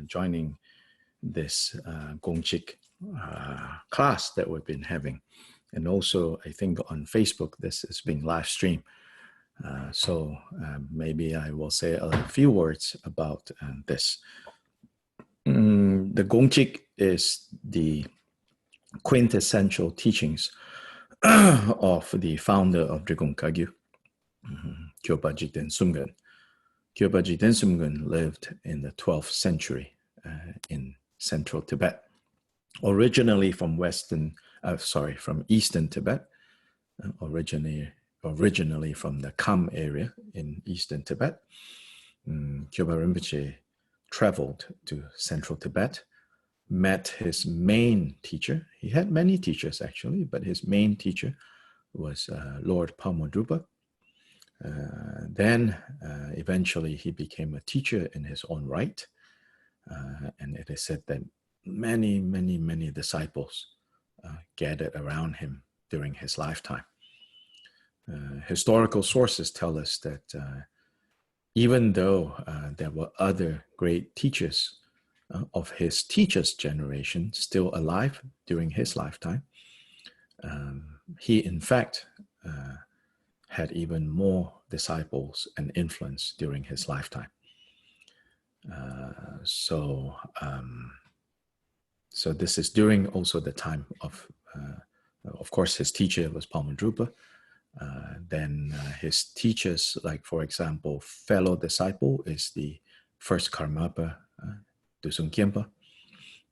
joining this Gongchik class that we've been having. And also, I think on Facebook, this is being live streamed. So maybe I will say a few words about this. The Gongchik is the quintessential teachings of the founder of Drigong Kagyu, Kyopa Jigten Sumgön. Kyopa Jigten Sumgön lived in the 12th century in central Tibet, originally from from eastern Tibet, originally from the Kham area in eastern Tibet. Kyopa Rinpoche traveled to central Tibet, met his main teacher. He had many teachers actually, but his main teacher was Lord Palmadrupa. Then eventually he became a teacher in his own right. And it is said that many disciples gathered around him during his lifetime. Historical sources tell us that even though there were other great teachers of his teacher's generation still alive during his lifetime, he in fact had even more disciples and influence during his lifetime. So this is during also the time of course, his teacher was Palmadrupa. Then his teachers, like for example, fellow disciple is the first Karmapa, Dusung Khenpa.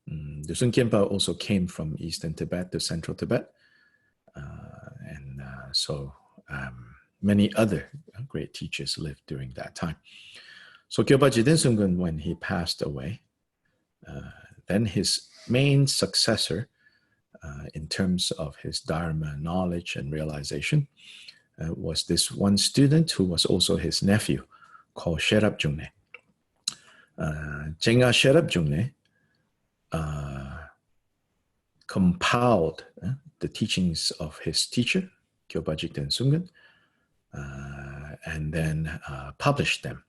Dusung Khenpa also came from eastern Tibet to central Tibet. So many other great teachers lived during that time. So Kyopa Jigten Sumgön, when he passed away, then his main successor in terms of his Dharma knowledge and realization was this one student who was also his nephew, called Sherab Jungné. Chenga Sherab Jungné compiled the teachings of his teacher, Kyopa Jigten Sumgön, and then published them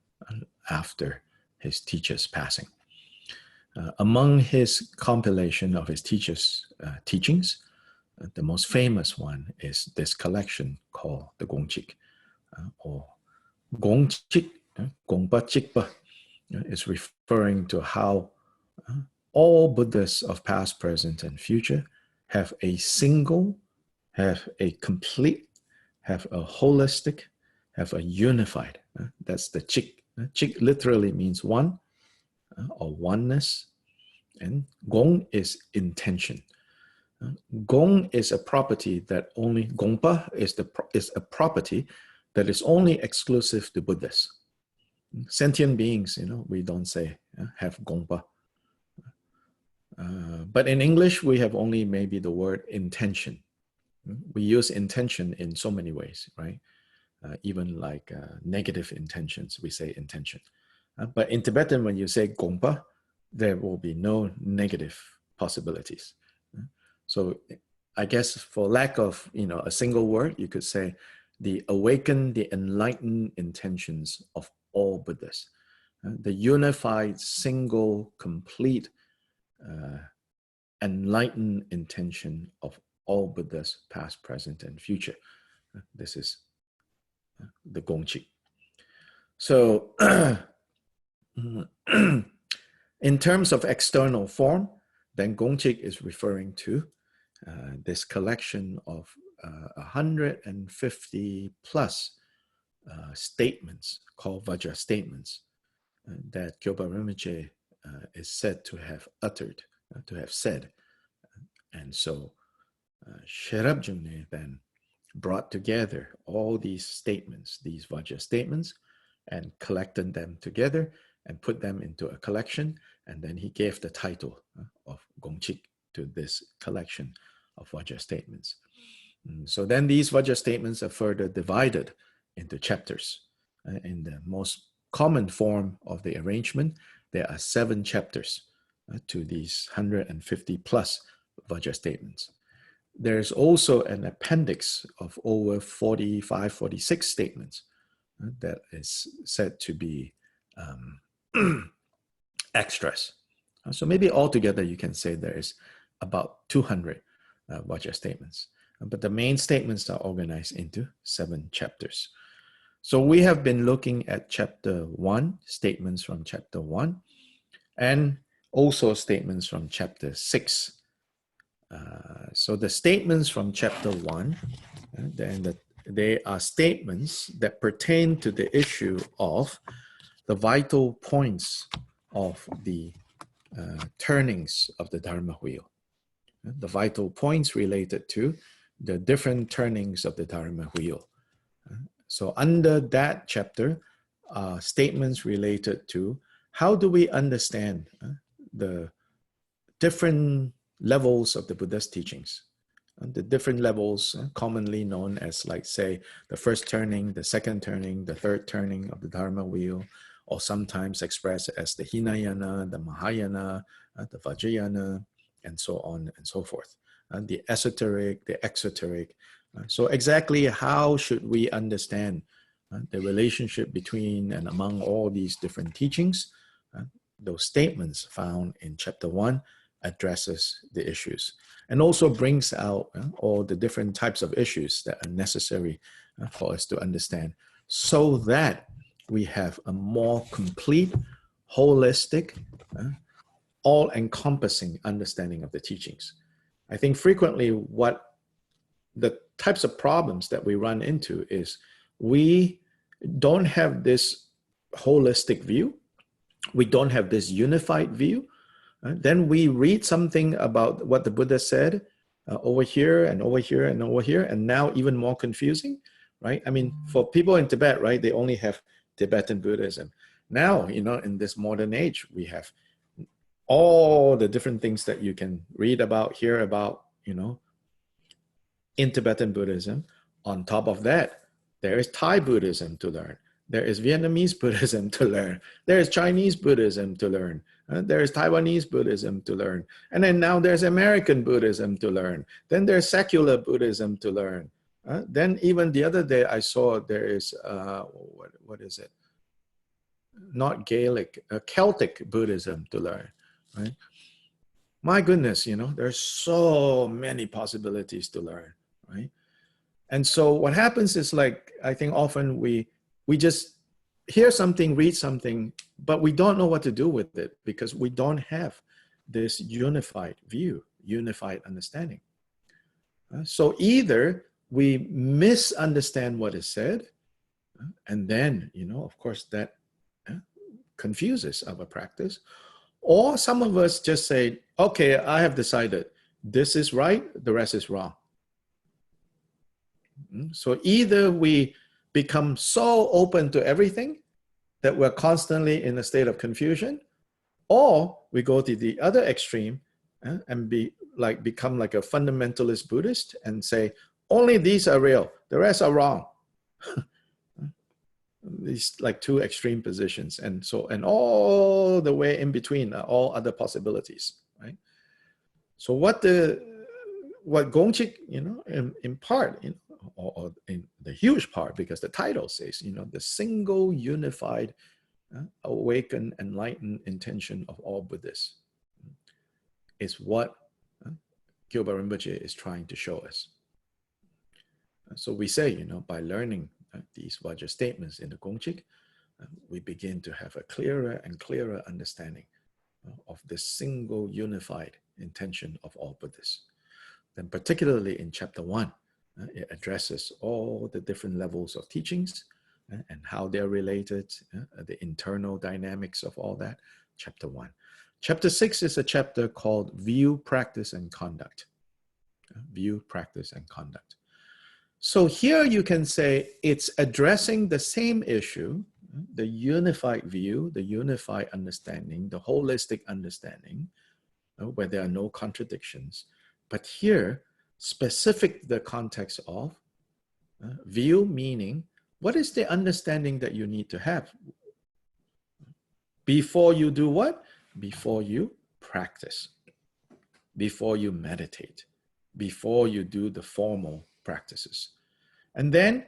after his teacher's passing. Among his compilation of his teacher's teachings, the most famous one is this collection called the Gongchik, or Gongchik, Gongpa Chikpa, is referring to how all Buddhas of past, present, and future have a single, have a complete, have a holistic, have a unified. That's the Chik. Chik literally means one, or oneness, and Gong is intention. Gong is a property that only, Gongpa is a property that is only exclusive to Buddhas. Sentient beings, we don't say have Gongpa. But in English, we have only maybe the word intention. We use intention in so many ways, right? Even like negative intentions, we say intention. But in Tibetan, when you say Gongpa, there will be no negative possibilities. So I guess for lack of a single word, you could say the awakened, the enlightened intentions of all Buddhas. The unified, single, complete, enlightened intention of all Buddhas, past, present, and future. This is the Gongchik. So in terms of external form, then Gongchik is referring to this collection of 150 plus statements called Vajra statements that Kyopa Rinpoche is said to have uttered, to have said. And so Sherab Jungné then brought together all these statements, these Vajra statements, and collected them together and put them into a collection. And then he gave the title of Gongchik to this collection of Vajra statements. So then these Vajra statements are further divided into chapters. In the most common form of the arrangement, there are 7 chapters to these 150 plus Vajra statements. There's also an appendix of over 45, 46 statements that is said to be extras. So maybe altogether you can say there is about 200 Vajra statements. But the main statements are organized into 7 chapters. So we have been looking at chapter 1, statements from chapter 1, and also statements from chapter 6. So the statements from chapter 1, they are statements that pertain to the issue of the vital points of the turnings of the Dharma wheel. The vital points related to the different turnings of the Dharma wheel. So under that chapter, statements related to how do we understand the different levels of the Buddha's teachings. The different levels commonly known as, like, say, the first turning, the second turning, the third turning of the Dharma wheel, or sometimes expressed as the Hinayana, the Mahayana, the Vajrayana, and so on and so forth. The esoteric, the exoteric. So exactly how should we understand the relationship between and among all these different teachings? Those statements found in chapter 1 addresses the issues and also brings out all the different types of issues that are necessary for us to understand, so that we have a more complete, holistic, all-encompassing understanding of the teachings. I think frequently what the types of problems that we run into is we don't have this holistic view. We don't have this unified view. Then we read something about what the Buddha said over here and over here and over here, and now even more confusing, right? I mean, for people in Tibet, right, they only have Tibetan Buddhism. Now, in this modern age, we have all the different things that you can read about, hear about, in Tibetan Buddhism. On top of that, there is Thai Buddhism to learn. There is Vietnamese Buddhism to learn. There is Chinese Buddhism to learn. There is Taiwanese Buddhism to learn. And then now there's American Buddhism to learn. Then there's secular Buddhism to learn. Then even the other day I saw there is, what is it? Not Gaelic, Celtic Buddhism to learn, right? My goodness, there's so many possibilities to learn, right? And so what happens is, like, I think often we just hear something, read something, but we don't know what to do with it because we don't have this unified view, unified understanding. So either we misunderstand what is said, and then, of course, that confuses our practice. Or some of us just say, okay, I have decided this is right, the rest is wrong. So either we become so open to everything that we're constantly in a state of confusion, or we go to the other extreme and become like a fundamentalist Buddhist and say, only these are real, the rest are wrong. These like two extreme positions, and all the way in between are all other possibilities, right? So what Gongchik, in part, or in the huge part, because the title says, the single unified, awakened, enlightened intention of all Buddhists, is what Kyoba Rinpoche is trying to show us. So we say, by learning these Vajra statements in the Gongchik, we begin to have a clearer and clearer understanding of this single unified intention of all Buddhists. Then particularly in chapter 1, it addresses all the different levels of teachings and how they're related, the internal dynamics of all that, chapter 1. Chapter 6 is a chapter called View, Practice, and Conduct. View, Practice, and Conduct. So here you can say it's addressing the same issue, the unified view, the unified understanding, the holistic understanding, where there are no contradictions. But here, specific to the context of view, meaning what is the understanding that you need to have before you do what? Before you practice, before you meditate, before you do the formal practices. And then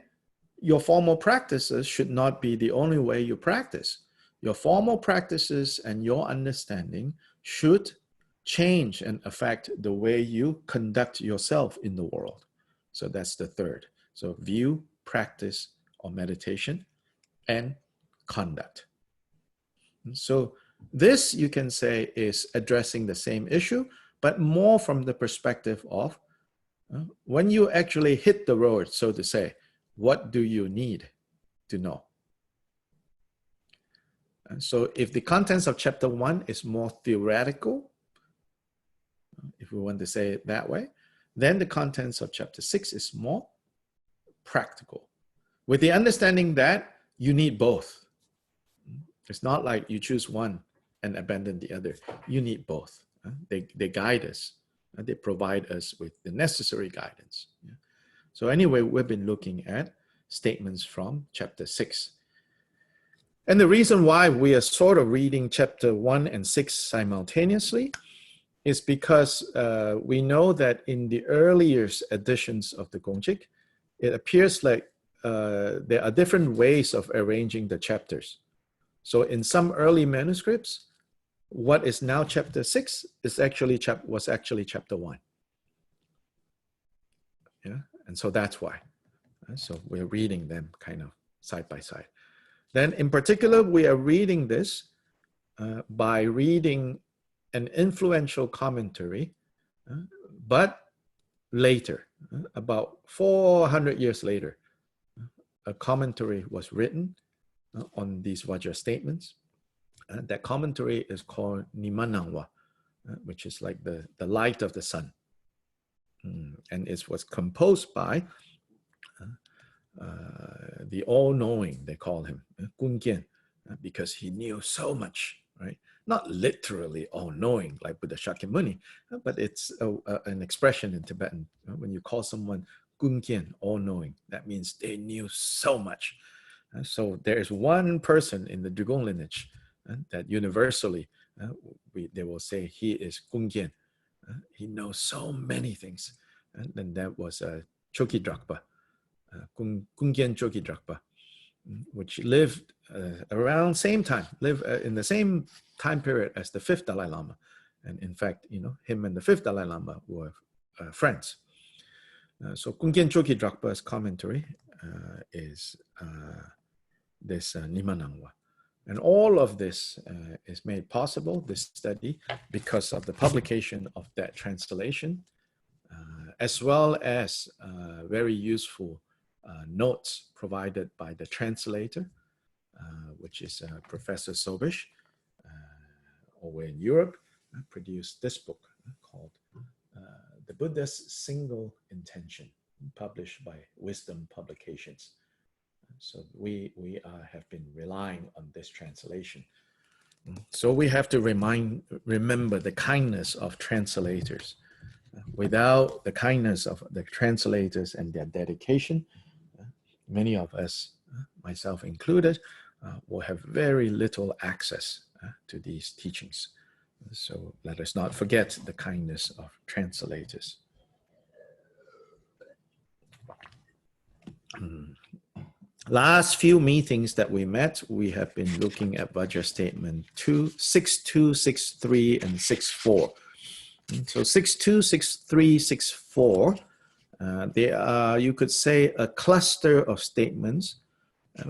your formal practices should not be the only way you practice. Your formal practices and your understanding should change and affect the way you conduct yourself in the world. So that's the third. So view, practice, or meditation, and conduct. So this, you can say, is addressing the same issue, but more from the perspective of when you actually hit the road, so to say, what do you need to know? And so if the contents of chapter 1 is more theoretical, if we want to say it that way, then the contents of chapter 6 is more practical, with the understanding that you need both. It's not like you choose one and abandon the other. You need both. They guide us. They provide us with the necessary guidance. So anyway, we've been looking at statements from chapter 6. And the reason why we are sort of reading chapter 1 and 6 simultaneously is because we know that in the earlier editions of the Gongchik, it appears like there are different ways of arranging the chapters. So in some early manuscripts, what is now chapter 6 is was actually chapter 1. Yeah, and so that's why. So we're reading them kind of side by side. Then in particular, we are reading this by reading an influential commentary, but later, about 400 years later, a commentary was written on these Vajra statements. That commentary is called Nimanangwa, which is like the light of the sun. And it was composed by the all-knowing, they call him, Gongchik, because he knew so much, right? Not literally all-knowing like Buddha Shakyamuni, but it's an expression in Tibetan. When you call someone Gongchik, all-knowing, that means they knew so much. So there is one person in the Drigong lineage that universally they will say he is Gongchik. He knows so many things. And that was Choki Drakpa, Gongchik Choki Drakpa, which lived around same time, lived in the same time period as the 5th Dalai Lama. And in fact, him and the 5th Dalai Lama were friends. So Gongchik Choki Drakpa's commentary is this Nimanangwa. And all of this is made possible, this study, because of the publication of that translation, as well as very useful notes provided by the translator, which is Professor Sobish, over in Europe, produced this book called The Buddha's Single Intention, published by Wisdom Publications. So we have been relying on this translation. So we have to remember the kindness of translators. Without the kindness of the translators and their dedication, many of us, myself included, will have very little access to these teachings. So let us not forget the kindness of translators. Last few meetings that we met, we have been looking at Vajra Statement 6.2, 6.3, and 6.4. So 6.2, 6.3, 6.4, they are, you could say, a cluster of statements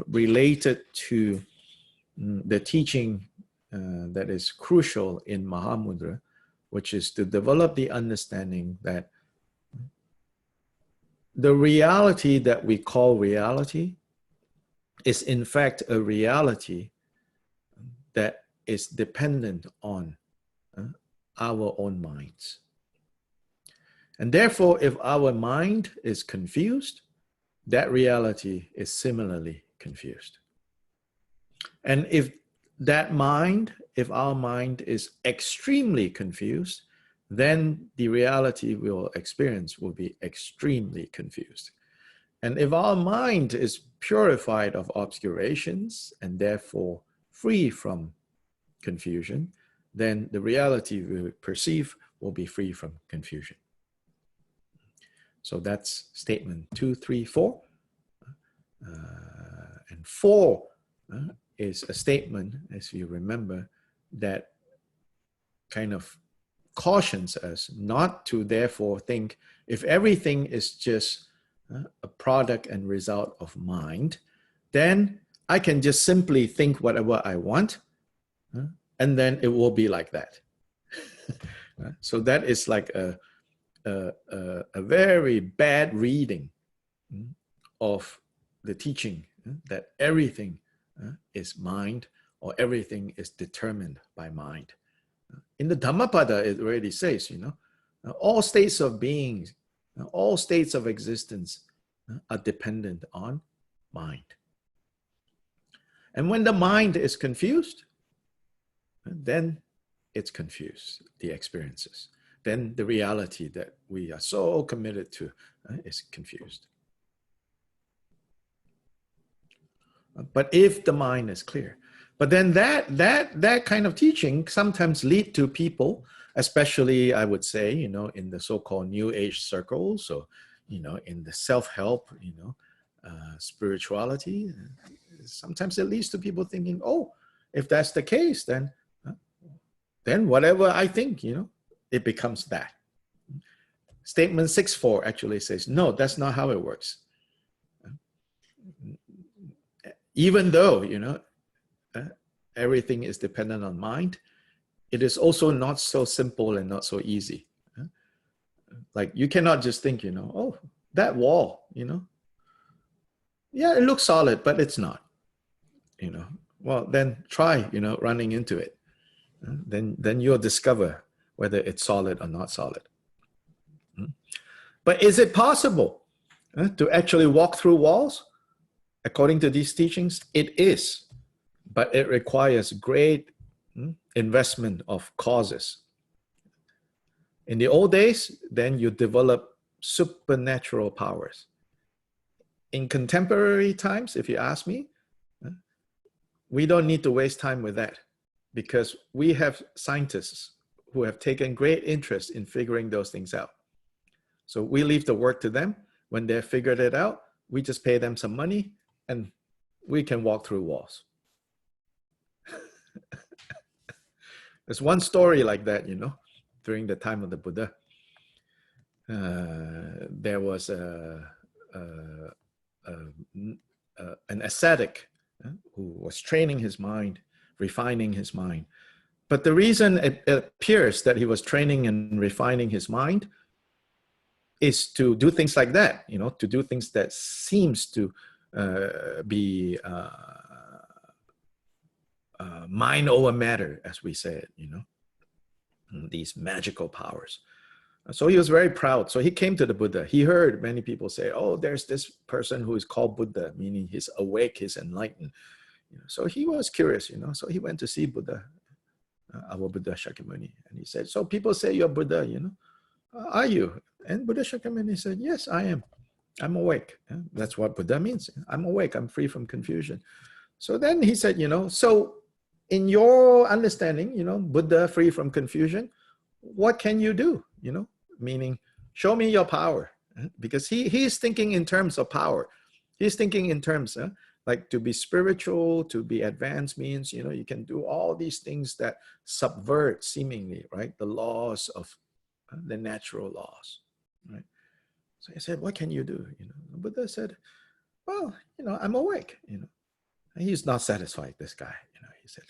related to the teaching that is crucial in Mahamudra, which is to develop the understanding that the reality that we call reality is in fact a reality that is dependent on our own minds. And therefore, if our mind is confused, that reality is similarly confused. And if our mind is extremely confused, then the reality we will experience will be extremely confused. And if our mind is purified of obscurations and therefore free from confusion, then the reality we perceive will be free from confusion. So that's statement 2, 3, 4. And 4 is a statement, as you remember, that kind of cautions us not to therefore think if everything is just a product and result of mind, then I can just simply think whatever I want, and then it will be like that. So that is like a very bad reading of the teaching that everything is mind, or everything is determined by mind. In the Dhammapada, it already says, all states of beings, all states of existence are dependent on mind. And when the mind is confused, then it's confused, the experiences. Then the reality that we are so committed to is confused. But if the mind is clear, but then that kind of teaching sometimes lead to people, especially I would say, in the so-called New Age circles, or in the self-help, spirituality. Sometimes it leads to people thinking, oh, if that's the case, then whatever I think, it becomes that. Statement 6.4 actually says, no, that's not how it works. Even though, everything is dependent on mind, it is also not so simple and not so easy. Like you cannot just think, oh, that wall, yeah, it looks solid, but it's not, well, then try, running into it. Then you'll discover whether it's solid or not solid. But is it possible to actually walk through walls? According to these teachings, it is, but it requires great investment of causes. In the old days, then you develop supernatural powers. In contemporary times, if you ask me, we don't need to waste time with that, because we have scientists who have taken great interest in figuring those things out. So we leave the work to them. When they've figured it out, we just pay them some money and we can walk through walls. There's one story like that, during the time of the Buddha. There was an ascetic who was training his mind, refining his mind. But the reason it appears that he was training and refining his mind is to do things like that, to do things that seems to be mind over matter, as we say it, these magical powers. So he was very proud. So he came to the Buddha. He heard many people say, oh, there's this person who is called Buddha, meaning he's awake, he's enlightened. So he was curious, so he went to see Buddha, our Buddha Shakyamuni. And he said, so people say you're Buddha, are you? And Buddha Shakyamuni said, yes, I am. I'm awake. That's what Buddha means. I'm awake. I'm free from confusion. So then he said, so in your understanding, Buddha free from confusion, what can you do? Meaning, show me your power. Because he's thinking in terms of power. He's thinking in terms, like to be spiritual, to be advanced means, you can do all these things that subvert seemingly, right? The laws of the natural laws, right? So he said, what can you do? Buddha said, well, I'm awake, And he's not satisfied, this guy, he said,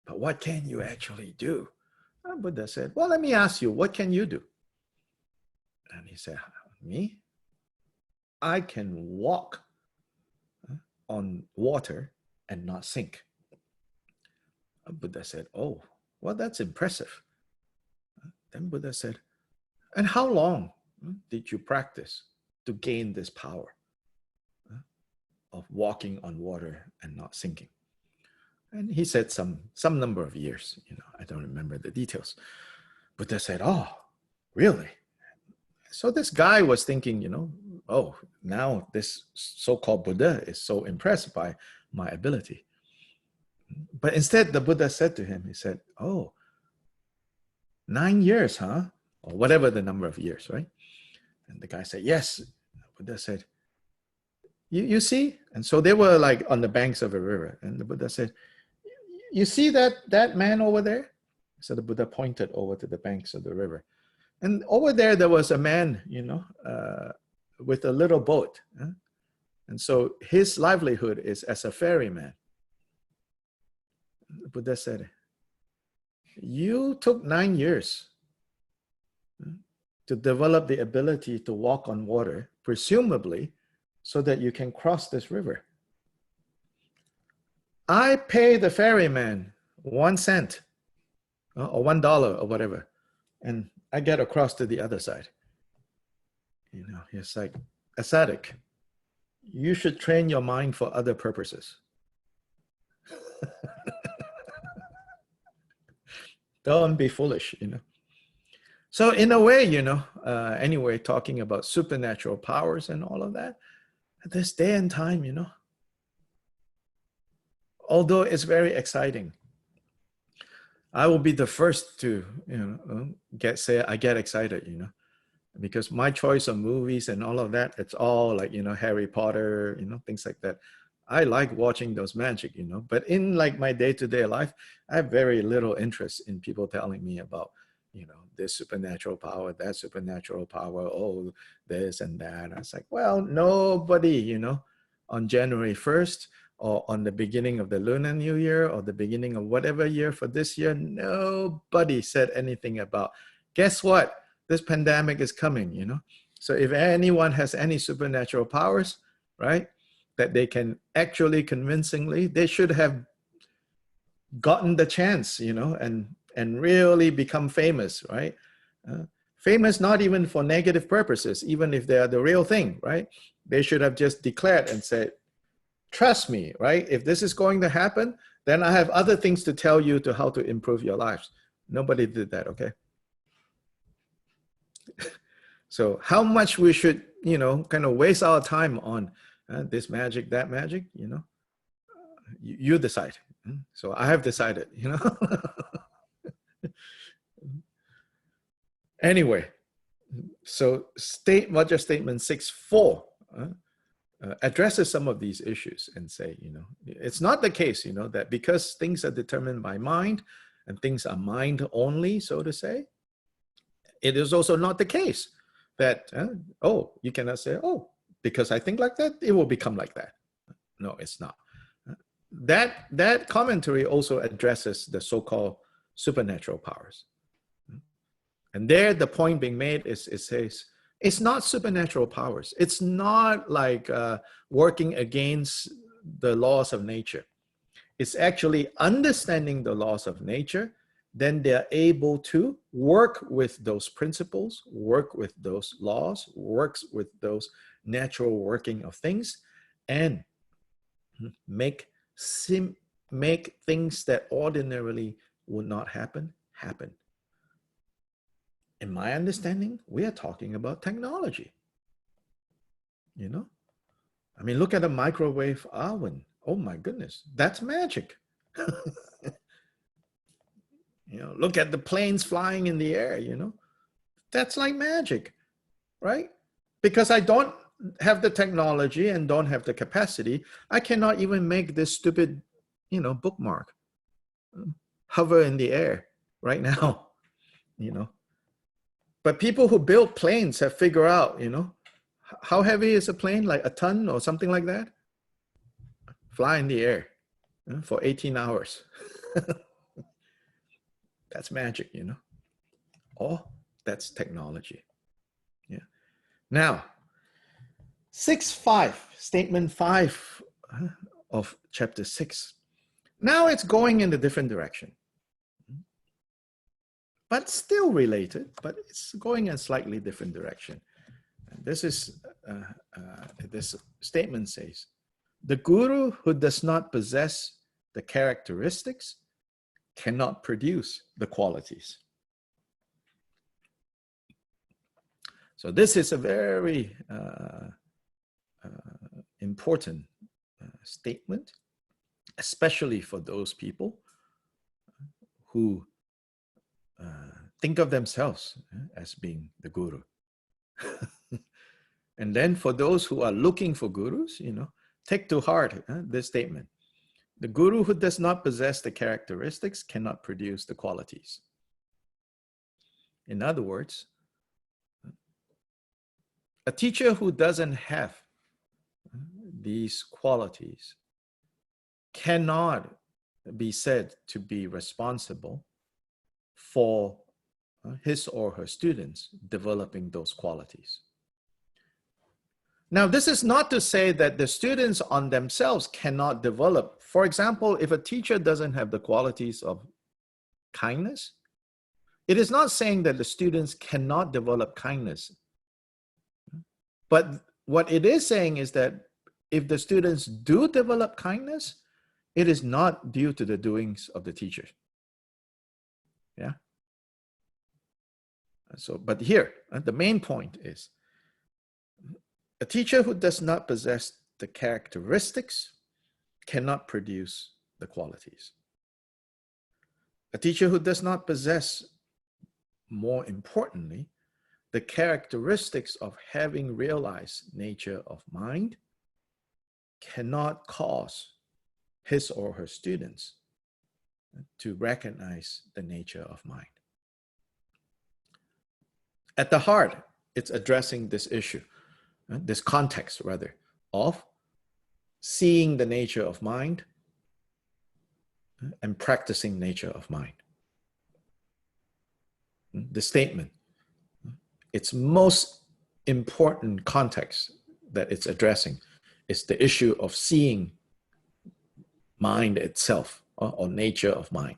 but what can you actually do? And Buddha said, well, let me ask you, what can you do? And he said, me? I can walk on water and not sink. And Buddha said, oh, well, that's impressive. Then Buddha said, and how long did you practice to gain this power of walking on water and not sinking? And he said some number of years, I don't remember the details. Buddha said, oh, really? So this guy was thinking, oh, now this so-called Buddha is so impressed by my ability. But instead, the Buddha said to him, he said, oh, 9 years, huh? Or whatever the number of years, right? And the guy said, yes. Buddha said, You see? And so they were like on the banks of a river. And the Buddha said, you see that man over there? So the Buddha pointed over to the banks of the river. And over there was a man, with a little boat. And so his livelihood is as a ferryman. The Buddha said, you took 9 years to develop the ability to walk on water, presumably so that you can cross this river. I pay the ferryman 1 cent or $1 or whatever, and I get across to the other side. It's like, ascetic, you should train your mind for other purposes. Don't be foolish, So in a way, anyway, talking about supernatural powers and all of that, at this day and time, although it's very exciting, I will be the first to, say I get excited, because my choice of movies and all of that, it's all like, Harry Potter, things like that. I like watching those magic, but in like my day-to-day life, I have very little interest in people telling me about, this supernatural power, that supernatural power, oh, this and that. I was like, well, nobody, on January 1st or on the beginning of the Lunar New Year or the beginning of whatever year for this year, nobody said anything about, guess what? This pandemic is coming, So if anyone has any supernatural powers, right, that they can actually convincingly, they should have gotten the chance, and really become famous, right? Famous not even for negative purposes, even if they are the real thing, right? They should have just declared and said, trust me, right? If this is going to happen, then I have other things to tell you to how to improve your lives. Nobody did that, okay? So how much we should, kind of waste our time on this magic, that magic, you decide. So I have decided, Anyway, so Vajra Statement 6.4 addresses some of these issues and say, it's not the case, that because things are determined by mind and things are mind only, so to say, it is also not the case that, you cannot say, because I think like that, it will become like that. No, it's not. That commentary also addresses the so-called supernatural powers. And there, the point being made is, it says, it's not supernatural powers. It's not like working against the laws of nature. It's actually understanding the laws of nature. Then they're able to work with those principles, work with those laws, works with those natural working of things, and make things that ordinarily would not happen. In my understanding, we are talking about technology. I mean, look at a microwave oven. Oh my goodness, that's magic. Look at the planes flying in the air, that's like magic, right? Because I don't have the technology and don't have the capacity, I cannot even make this stupid, bookmark hover in the air right now, But people who build planes have figured out, how heavy is a plane? Like a ton or something like that? Fly in the air for 18 hours. That's magic, Oh, that's technology. Yeah. Now, 6.5, statement 5 of chapter 6. Now it's going in a different direction. But still related, but it's going in a slightly different direction. And this statement says, the guru who does not possess the characteristics cannot produce the qualities. So this is a very important statement, especially for those people who think of themselves as being the guru. And then for those who are looking for gurus, take to heart this statement. The guru who does not possess the characteristics cannot produce the qualities. In other words, a teacher who doesn't have these qualities cannot be said to be responsible for his or her students developing those qualities. Now, this is not to say that the students on themselves cannot develop. For example, if a teacher doesn't have the qualities of kindness, it is not saying that the students cannot develop kindness. But what it is saying is that if the students do develop kindness, it is not due to the doings of the teacher. Yeah. So, but here, the main point is a teacher who does not possess the characteristics cannot produce the qualities. A teacher who does not possess, more importantly, the characteristics of having realized nature of mind cannot cause his or her students to recognize the nature of mind. At the heart, it's addressing this issue, this context rather, of seeing the nature of mind and practicing nature of mind. The statement, its most important context that it's addressing is the issue of seeing mind itself, or nature of mind.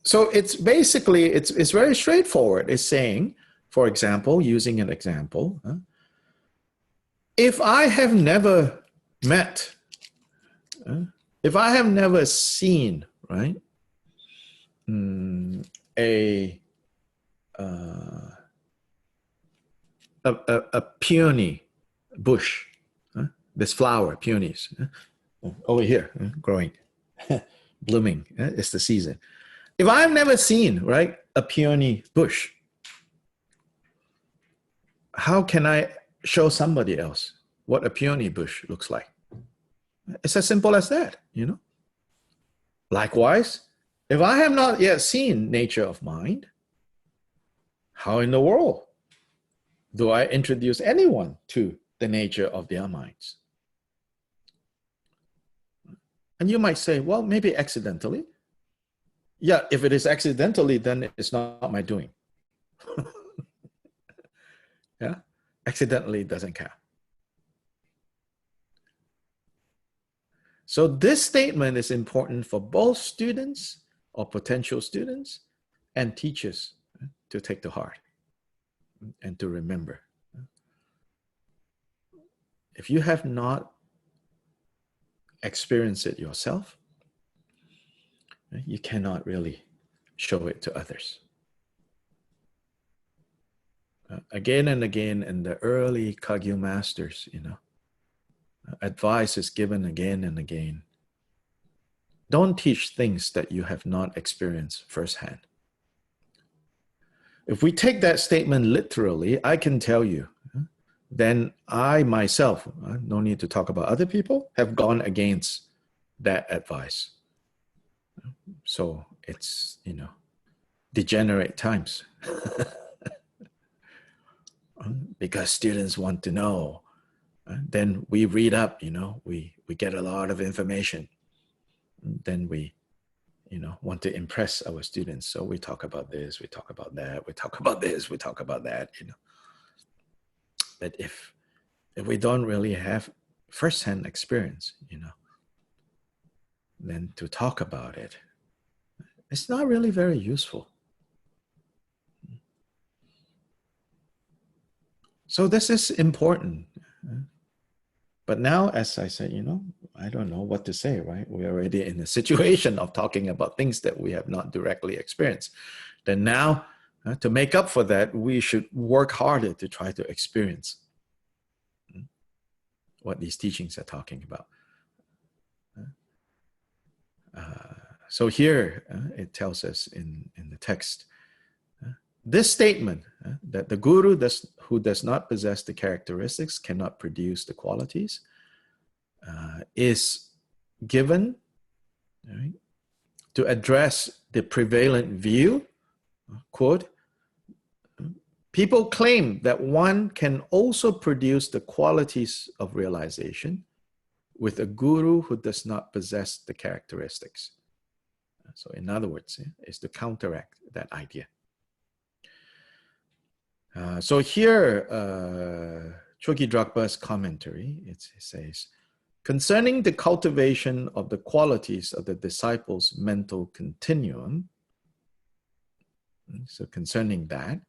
So it's basically, it's very straightforward. It's saying, for example, using an example, if I have never met, if I have never seen, right, a peony bush, this flower, peonies, over here, growing, blooming, it's the season. If I've never seen, right, a peony bush, how can I show somebody else what a peony bush looks like? It's as simple as that, Likewise, if I have not yet seen nature of mind, how in the world do I introduce anyone to the nature of their minds? And you might say, well, maybe accidentally. Yeah, if it is accidentally, then it's not my doing. Yeah, accidentally doesn't count. So this statement is important for both students or potential students and teachers to take to heart and to remember. If you have not experienced it yourself, you cannot really show it to others. Again and again in the early Kagyu masters, advice is given again and again. Don't teach things that you have not experienced firsthand. If we take that statement literally, I can tell you, then I myself, no need to talk about other people, have gone against that advice. So it's, degenerate times. Because students want to know. Then we read up, we get a lot of information. Then we, want to impress our students. So we talk about this, we talk about that, we talk about this, we talk about that, But if we don't really have firsthand experience, then to talk about it, it's not really very useful. So this is important. But now, as I said, I don't know what to say, right? We're already in a situation of talking about things that we have not directly experienced. Then now, to make up for that, we should work harder to try to experience what these teachings are talking about. So here, it tells us in the text, this statement, that the guru who does not possess the characteristics cannot produce the qualities, is given, right, to address the prevalent view, quote, people claim that one can also produce the qualities of realization with a guru who does not possess the characteristics. So in other words, is to counteract that idea. So here, Chogi Dragpa's commentary, it says, concerning the cultivation of the qualities of the disciple's mental continuum, so concerning that,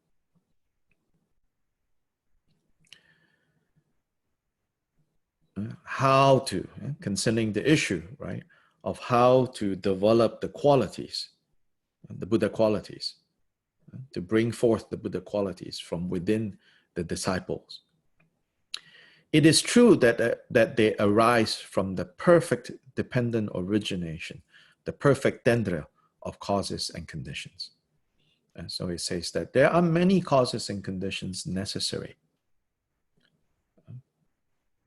how to, concerning the issue, right, of how to develop the qualities, the Buddha qualities, to bring forth the Buddha qualities from within the disciples. It is true that they arise from the perfect dependent origination, the perfect dendra of causes and conditions. And so it says that there are many causes and conditions necessary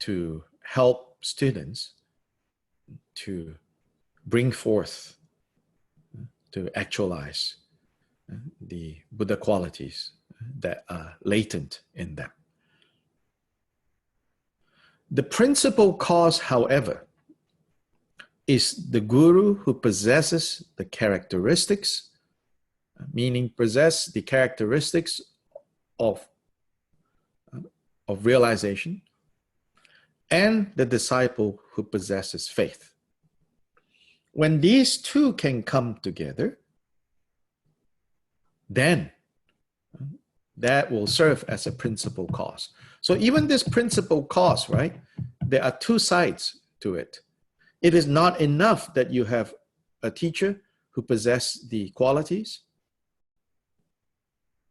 to help students to bring forth, to actualize the Buddha qualities that are latent in them. The principal cause, however, is the guru who possesses the characteristics, meaning possess the characteristics of realization, and the disciple who possesses faith. When these two can come together, then that will serve as a principal cause. So even this principal cause, right, there are two sides to it. It is not enough that you have a teacher who possesses the qualities.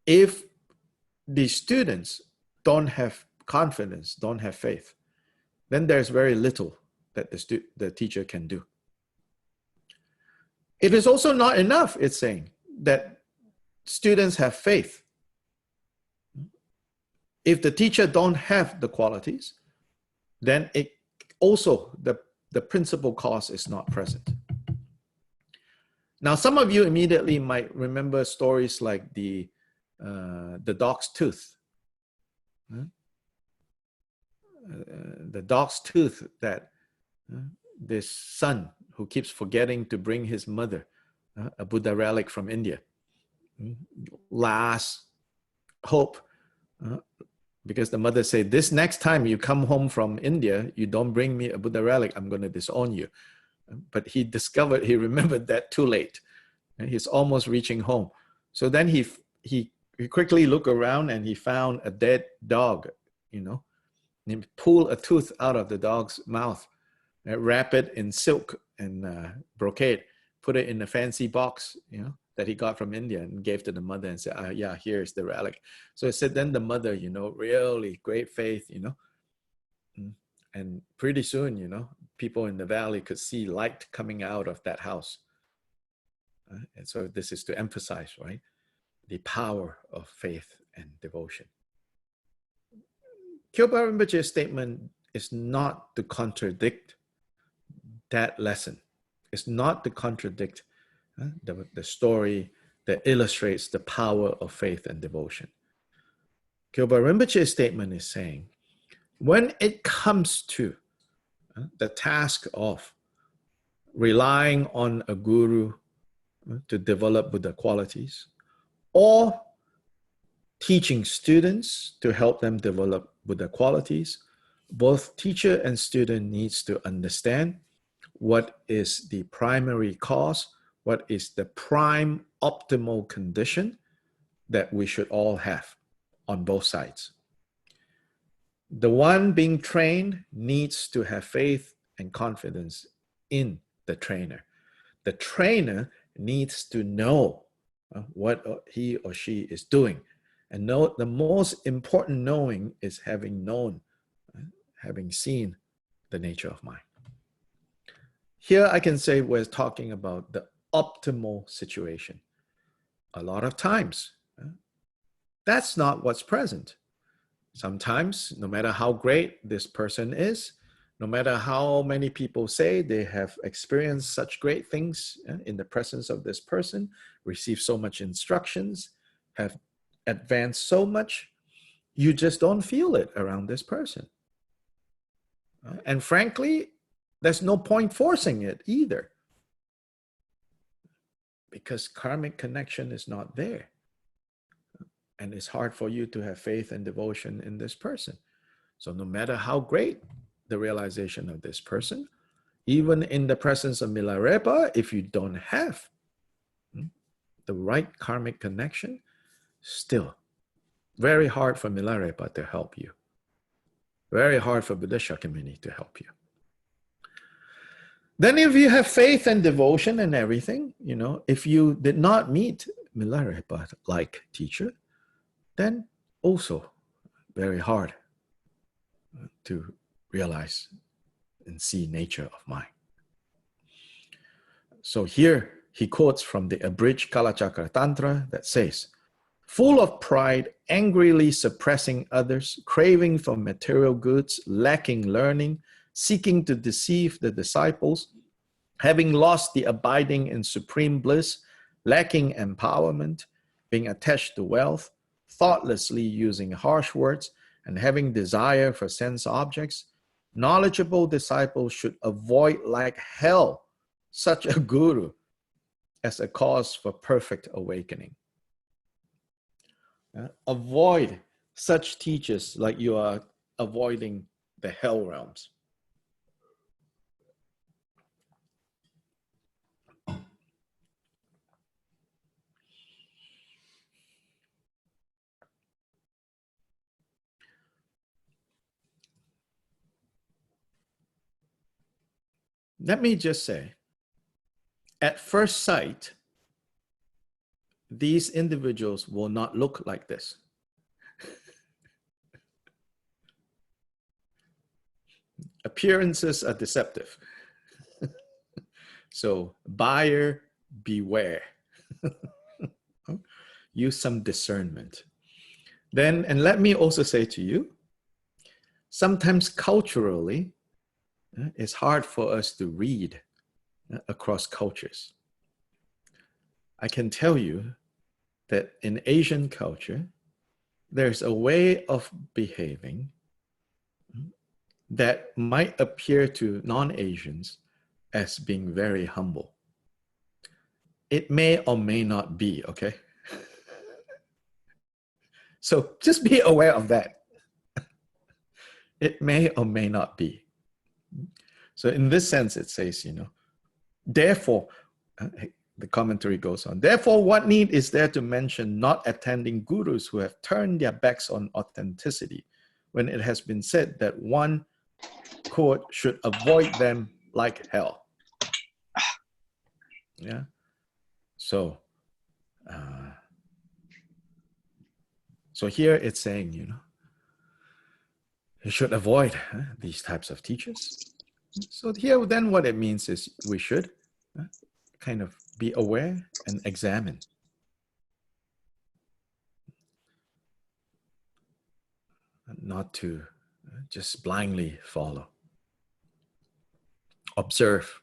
If the students don't have confidence, don't have faith, then there's very little that the teacher can do. It is also not enough, it's saying, that students have faith. If the teacher don't have the qualities, then it also, the principal cause is not present. Now, some of you immediately might remember stories like the dog's tooth. The dog's tooth that this son who keeps forgetting to bring his mother a Buddha relic from India. Last hope, because the mother said, this next time you come home from India, you don't bring me a Buddha relic, I'm going to disown you. But he remembered that too late. He's almost reaching home. So then he quickly looked around and he found a dead dog, and he pulled a tooth out of the dog's mouth, wrap it in silk and brocade, put it in a fancy box, that he got from India, and gave to the mother and said, yeah, here's the relic. So it said then the mother, really great faith, and pretty soon, people in the valley could see light coming out of that house. And so this is to emphasize, right, the power of faith and devotion. Kyopa Rinpoche's statement is not to contradict that lesson. It's not to contradict the story that illustrates the power of faith and devotion. Kyopa Rinpoche's statement is saying, when it comes to the task of relying on a guru to develop Buddha qualities, or teaching students to help them develop Buddha qualities, both teacher and student needs to understand what is the primary cause, what is the prime optimal condition that we should all have on both sides. The one being trained needs to have faith and confidence in the trainer. The trainer needs to know what he or she is doing. And know the most important knowing is having known, having seen the nature of mind. Here I can say we're talking about the optimal situation. A lot of times, That's not what's present. Sometimes, no matter how great this person is, no matter how many people say they have experienced such great things in the presence of this person, received so much instructions, have advanced so much, you just don't feel it around this person. And frankly, there's no point forcing it either, because karmic connection is not there. And it's hard for you to have faith and devotion in this person. So no matter how great the realization of this person, even in the presence of Milarepa, if you don't have the right karmic connection, still very hard for Milarepa to help you. Very hard for Buddha Shakyamuni to help you. Then if you have faith and devotion and everything, if you did not meet Milarepa like teacher, then also very hard to realize and see nature of mind. So here he quotes from the abridged Kalachakra Tantra that says, full of pride, angrily suppressing others, craving for material goods, lacking learning, seeking to deceive the disciples, having lost the abiding in supreme bliss, lacking empowerment, being attached to wealth, thoughtlessly using harsh words, and having desire for sense objects, knowledgeable disciples should avoid like hell such a guru as a cause for perfect awakening. Avoid such teachers like you are avoiding the hell realms. Let me just say, at first sight, these individuals will not look like this. Appearances are deceptive. So buyer beware. Use some discernment. Then, and let me also say to you, sometimes culturally, it's hard for us to read across cultures. I can tell you that in Asian culture, there's a way of behaving that might appear to non-Asians as being very humble. It may or may not be, okay? So just be aware of that. It may or may not be. So in this sense, it says, therefore, the commentary goes on, therefore, what need is there to mention not attending gurus who have turned their backs on authenticity, when it has been said that one, quote, should avoid them like hell. Yeah. So, so here it's saying, you should avoid these types of teachers. So here, then what it means is we should kind of be aware and examine. Not to just blindly follow. Observe.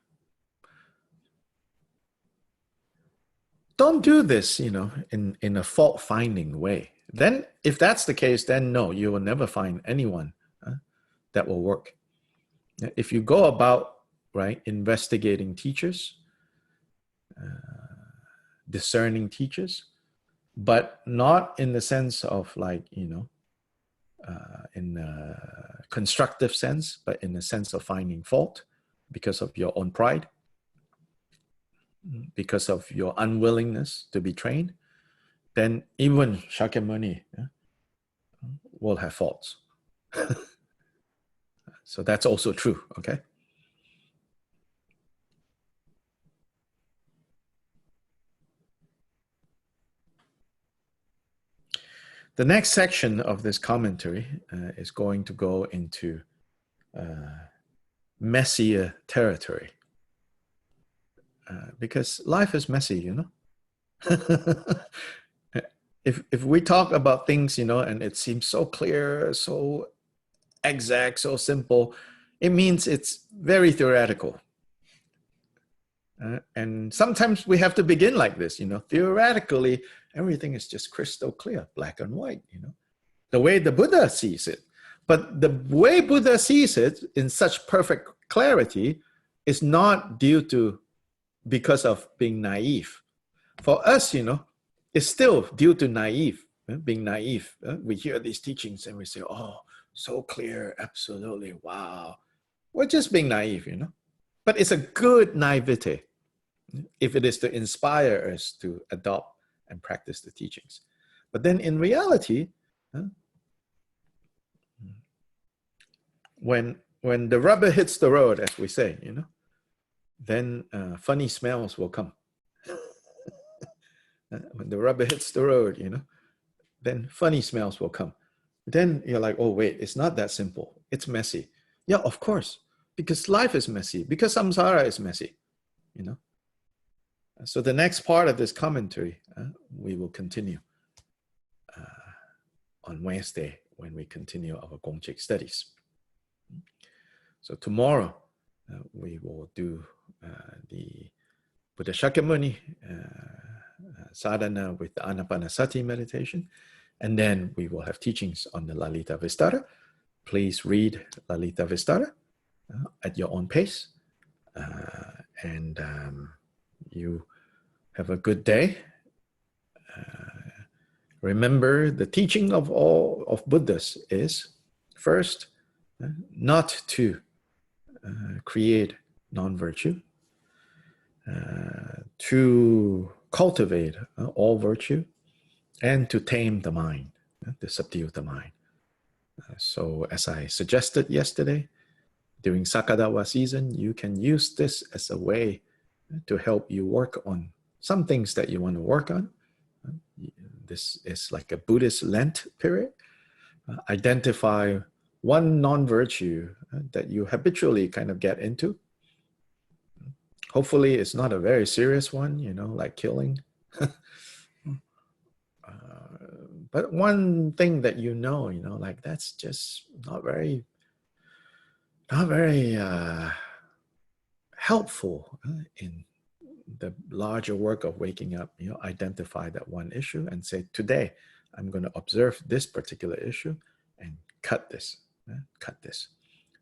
Don't do this, in a fault-finding way. Then, if that's the case, then no, you will never find anyone that will work. If you go about, right, investigating teachers, discerning teachers, but not in the sense of like, in a constructive sense, but in the sense of finding fault because of your own pride, because of your unwillingness to be trained, then even Shakyamuni will have faults. So that's also true, okay? The next section of this commentary is going to go into messier territory. Because life is messy, if we talk about things, and it seems so clear, so exact, so simple, it means it's very theoretical. And sometimes we have to begin like this, theoretically, everything is just crystal clear, black and white, the way the Buddha sees it. But the way Buddha sees it in such perfect clarity is not because of being naive. For us, it's still due to being naive. We hear these teachings and we say, oh, so clear, absolutely, wow. We're just being naive, But it's a good naivete if it is to inspire us to adopt and practice the teachings. But then in reality, when the rubber hits the road, as we say, then funny smells will come. When the rubber hits the road, then funny smells will come. Then you're like, oh, wait, it's not that simple. It's messy. Yeah, of course, because life is messy, because samsara is messy, So the next part of this commentary, we will continue on Wednesday when we continue our Gongchik studies. So tomorrow, we will do the Buddha Shakyamuni sadhana with the Anapanasati meditation. And then we will have teachings on the Lalita Vistara. Please read Lalita Vistara at your own pace. And you have a good day. Remember, the teaching of all of Buddhas is first, not to create non-virtue, to cultivate all virtue, and to tame the mind, to subdue the mind. So as I suggested yesterday, during Sakadawa season, you can use this as a way to help you work on some things that you want to work on. This is like a Buddhist Lent period. Identify one non-virtue that you habitually kind of get into. Hopefully it's not a very serious one, like killing. But one thing that like that's just not very helpful in the larger work of waking up. Identify that one issue and say, today I'm going to observe this particular issue and cut this.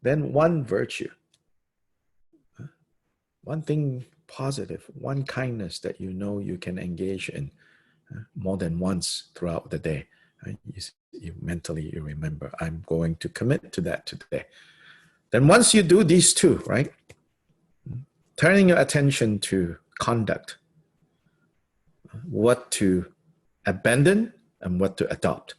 Then one virtue, one thing positive, one kindness that you can engage in more than once throughout the day. You mentally, you remember, I'm going to commit to that today. Then once you do these two, right, turning your attention to conduct, what to abandon and what to adopt.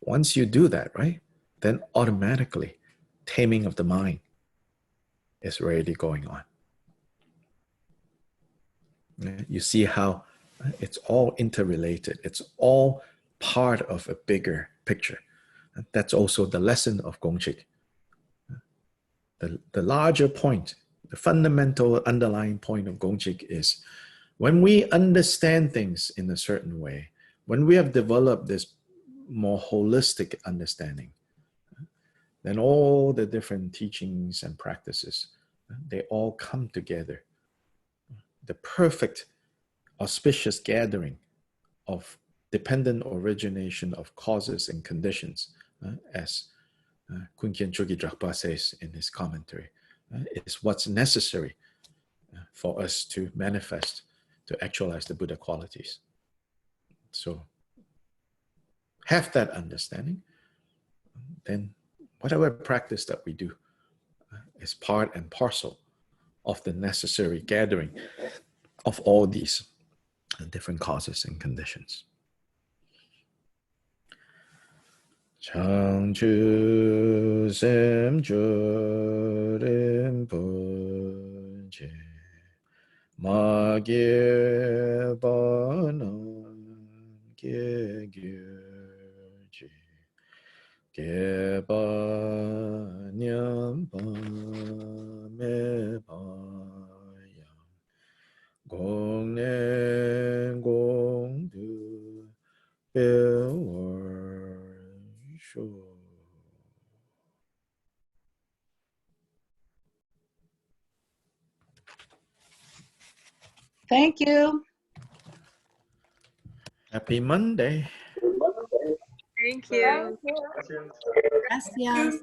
Once you do that, right, then automatically taming of the mind is already going on. You see how it's all interrelated. It's all part of a bigger picture. That's also the lesson of Gongchik. The larger point, the fundamental underlying point of Gongchik is when we understand things in a certain way, when we have developed this more holistic understanding, then all the different teachings and practices, they all come together. The perfect auspicious gathering of dependent origination of causes and conditions, as Kunkian Chogi Drakpa says in his commentary, is what's necessary for us to manifest, to actualize the Buddha qualities. So have that understanding, then whatever practice that we do is part and parcel of the necessary gathering of all these different causes and conditions. Changchu Semchu Rinpoche Ma Ge Ba Nan Ge Gyurji Ge Ba Nyam Ba Me Ba Yang Gong Ne Gong Du Be Thank you. Happy Monday. Thank you. Gracias.